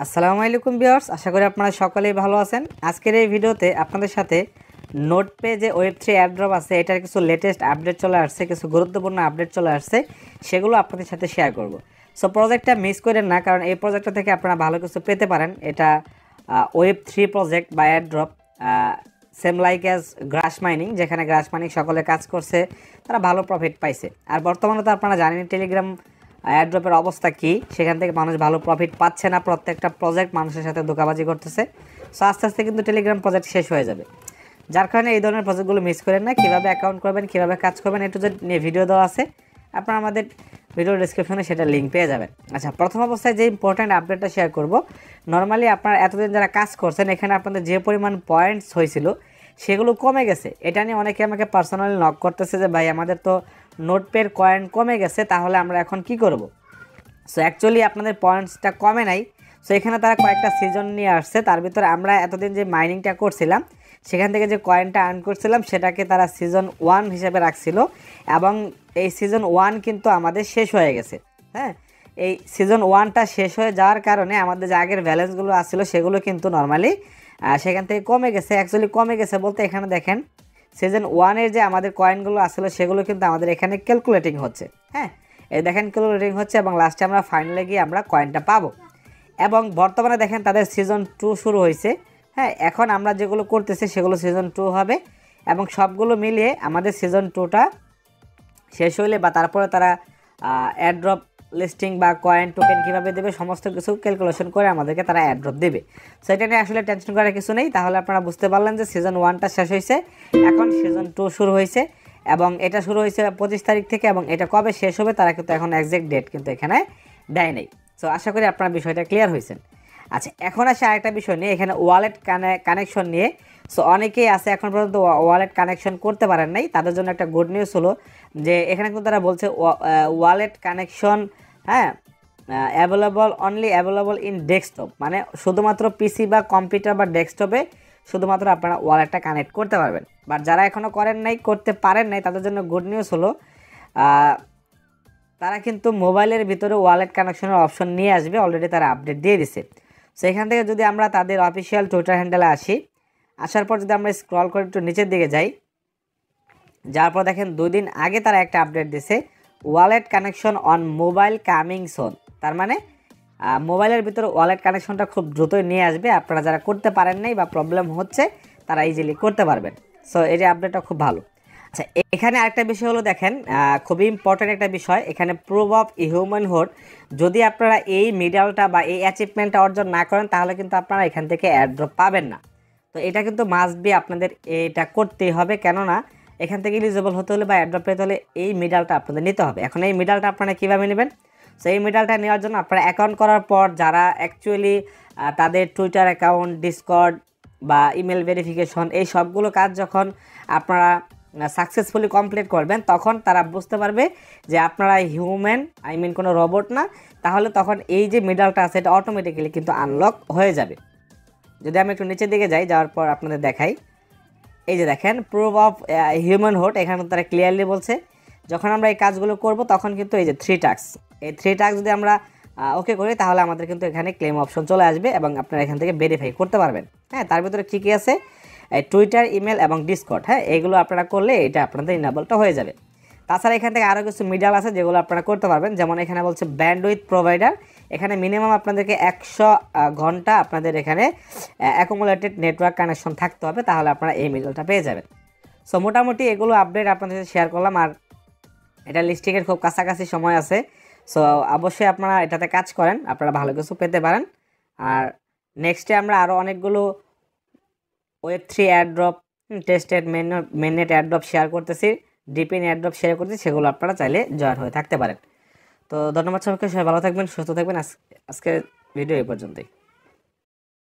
আসসালামু আলাইকুম ভিউয়ার্স, আশা করি আপনারা সকলেই ভালো আছেন। আজকের এই ভিডিওতে আপনাদের সাথে নোটপেজে ওয়েব3 অ্যাড্রপ আছে, এটার কিছু লেটেস্ট আপডেট চলে আসছে, কিছু গুরুত্বপূর্ণ আপডেট চলে আসছে, সেগুলো আপনাদের সাথে শেয়ার করব। সো প্রজেক্টটা মিস করেন না, কারণ এই প্রজেক্টটা থেকে আপনারা ভালো কিছু পেতে পারেন। এটা ওয়েব3 প্রজেক্ট বা অ্যাড্রপ, সেম লাইক অ্যাজ গ্রাস মাইনিং, যেখানে গ্রাস মাইনিং সকলে কাজ করছে, তারা ভালো প্রফিট পাইছে। আর বর্তমানে তো আপনারা জানেন টেলিগ্রাম অ্যাড্রপের অবস্থা কি, সেখান থেকে মানুষ ভালো প্রফিট পাচ্ছে না, প্রত্যেকটা প্রজেক্ট মানুষের সাথে ধোঁকাবাজি করতেছে। সো আস্তে আস্তে কিন্তু টেলিগ্রাম প্রজেক্ট শেষ হয়ে যাবে, যার কারণে এই ধরনের প্রজেক্টগুলো মিস করেন না। কীভাবে অ্যাকাউন্ট করবেন, কীভাবে কাজ করবেন, একটু যে নিয়ে ভিডিও দেওয়া আছে, আপনারা আমাদের ভিডিও ডিসক্রিপশনে সেটা লিঙ্ক পেয়ে যাবেন। আচ্ছা, প্রথম অবস্থায় যে ইম্পর্ট্যান্ট আপডেটটা শেয়ার করব, নর্মালি আপনারা এতদিন যারা কাজ করছেন, এখানে আপনাদের যে পরিমাণ পয়েন্টস হয়েছিল সেগুলো কমে গেছে। এটা নিয়ে অনেকে আমাকে পার্সোনালি নক করতেছে যে ভাই আমাদের তো নোটপের কয়েন কমে গেছে, তাহলে আমরা এখন কি করব। সো অ্যাকচুয়ালি আপনাদের পয়েন্টসটা কমে নাই। সো এখানে তারা কয়েকটা সিজন নিয়ে আসছে, তার ভিতরে আমরা এতদিন যে মাইনিংটা করছিলাম সেখান থেকে যে কয়েনটা আর্ন করছিলাম সেটাকে তারা সিজন 1 হিসেবে রাখছিল, এবং এই সিজন 1 কিন্তু আমাদের শেষ হয়ে গেছে। হ্যাঁ, এই সিজন 1টা শেষ হয়ে যাওয়ার কারণে আমাদের যে আগের ব্যালেন্সগুলো আসছিল সেগুলো কিন্তু নর্মালি সেখান থেকে কমে গেছে। অ্যাকচুয়ালি কমে গেছে বলতে এখানে দেখেন সিজন 1-এর যে আমাদের কয়েনগুলো আসলো সেগুলো কিন্তু আমাদের এখানে ক্যালকুলেটিং হচ্ছে। হ্যাঁ, এই দেখেন ক্যালকুলেটিং হচ্ছে, এবং লাস্টে আমরা ফাইনালে গিয়ে আমরা কয়েনটা পাবো। এবং বর্তমানে দেখেন তাদের সিজন 2 শুরু হয়েছে। হ্যাঁ, এখন আমরা যেগুলো করতেছি সেগুলো সিজন 2 হবে, এবং সবগুলো মিলিয়ে আমাদের সিজন 2টা শেষ হইলে বা তারপরে তারা অ্যাড্রপ লিস্টিং বা কয়েন টোকেন কীভাবে দেবে সমস্ত কিছু ক্যালকুলেশন করে আমাদেরকে তারা অ্যাড্রপ দেবে। সো এটা নিয়ে আসলে টেনশন করার কিছু নেই। তাহলে আপনারা বুঝতে পারলেন যে সিজন 1টা শেষ হয়েছে, এখন সিজন 2 শুরু হয়েছে, এবং এটা শুরু হয়েছে 25 তারিখ থেকে, এবং এটা কবে শেষ হবে তারা কিন্তু এখন এক্সাক্ট ডেট কিন্তু এখানে দেয় নেই। সো আশা করি আপনারা বিষয়টা ক্লিয়ার হয়েছেন। আচ্ছা, এখন আসে আরেকটা বিষয় নিয়ে, এখানে ওয়ালেট কানেকশন নিয়ে। সো অনেকেই আছে এখন পর্যন্ত ওয়ালেট কানেকশন করতে পারেন নাই, তাদের জন্য একটা গুড নিউজ হলো যে এখানে কিন্তু তারা বলছে ওয়ালেট কানেকশন, হ্যাঁ, অনলি অ্যাভেলেবল ইন ডেস্কটপ, মানে শুধুমাত্র পিসি বা কম্পিউটার বা ডেস্কটপে শুধুমাত্র আপনারা ওয়ালেটটা কানেক্ট করতে পারবেন। বাট যারা এখনও করেন নাই, করতে পারেন নাই, তাদের জন্য গুড নিউজ হলো তারা কিন্তু মোবাইলের ভিতরে ওয়ালেট কানেকশনের অপশন নিয়ে আসবে, অলরেডি তারা আপডেট দিয়ে দিছে। সো এখান থেকে যদি আমরা তাদের অফিসিয়াল টুইটার হ্যান্ডেলে আসি, আসার পর যদি আমরা স্ক্রল করে একটু নিচের দিকে যাই, যার পর দেখেন 2 দিন আগে তারা একটা আপডেট দিছে, wallet connection on mobile coming soon. তার মানে মোবাইলের ভিতরে ওয়ালেট কানেকশনটা খুব দ্রুতই নিয়ে আসবে। আপনারা যারা করতে পারেন নাই বা প্রবলেম হচ্ছে তারা ইজিলি করতে পারবেন। সো এই যে আপডেটটা খুব ভালো। আচ্ছা, এখানে আরেকটা বিষয় হলো দেখেন, খুবই ইম্পর্ট্যান্ট একটা বিষয়, এখানে প্রুফ অফ হিউম্যানহুড, যদি আপনারা এই মিডালটা বা এই অ্যাচিভমেন্টটা অর্জন না করেন তাহলে কিন্তু আপনারা এখান থেকে অ্যাড্রপ পাবেন না। তো এটা কিন্তু মাস্ট বি, আপনাদের এটা করতেই হবে, কেননা এখান থেকে এলিজিবল হতে হলে বা অ্যাড্রপ পেতে হলে এই মিডালটা আপনাদের নিতে হবে। এখন এই মিডালটা আপনারা কীভাবে নেবেন? সো এই মিডালটা নেওয়ার জন্য আপনারা অ্যাকাউন্ট করার পর যারা অ্যাকচুয়ালি তাদের টুইটার অ্যাকাউন্ট, ডিসকর্ড বা ইমেল ভেরিফিকেশন, এই সবগুলো কাজ যখন আপনারা সাকসেসফুলি কমপ্লিট করবেন, তখন তারা বুঝতে পারবে যে আপনারা হিউম্যান, কোনো রোবট না। তাহলে তখন এই যে মিডালটা আছে এটা অটোমেটিক্যালি কিন্তু আনলক হয়ে যাবে। যদি আমি একটু নিচের দিকে যাই, যাওয়ার পর আপনাদের দেখাই, এই যে দেখেন প্রুফ অফ হিউম্যানহুড, এখানে তারা ক্লিয়ারলি বলছে যখন আমরা এই কাজগুলো করব তখন কিন্তু এই যে 3 টাস্ক, এই 3 টাস্ক যদি আমরা ওকে করি তাহলে আমাদের কিন্তু এখানে ক্লেম অপশন চলে আসবে, এবং আপনারা এখান থেকে ভেরিফাই করতে পারবেন। হ্যাঁ, তার ভিতরে কী কী আছে, টুইটার, ইমেল এবং ডিসকর্ড। হ্যাঁ, এগুলো আপনারা করলে এটা আপনাদের ইনেবলটা হয়ে যাবে। তাছাড়া এখান থেকে আরও কিছু মিডাল আছে যেগুলো আপনারা করতে পারবেন, যেমন এখানে বলছে ব্যান্ডউইথ প্রোভাইডার, এখানে মিনিমাম আপনাদেরকে 100 ঘন্টা আপনাদের এখানে অ্যাকুমুলেটেড নেটওয়ার্ক কানেকশন থাকতে হবে, তাহলে আপনারা এই মিডালটা পেয়ে যাবেন। সো মোটামুটি এগুলো আপডেট আপনাদের সাথে শেয়ার করলাম, আর এটা লিস্টিংয়ের খুব কাছাকাছি সময় আছে। সো অবশ্যই আপনারা এটাতে কাজ করেন, আপনারা ভালো কিছু পেতে পারেন। আর নেক্সটে আমরা আরও অনেকগুলো ওয়েব3 অ্যাড্রপ, টেস্টেড মেননেট অ্যাড্রপ শেয়ার করতেছি, ডিপিন অ্যাড্রপ শেয়ার করতেছি, সেগুলো আপনারা চাইলে জয়েন হয়ে থাকতে পারেন। তো ধন্যবাদ সবাইকে, সবাই ভালো থাকবেন, সুস্থ থাকবেন। আজকের ভিডিও এই পর্যন্তই।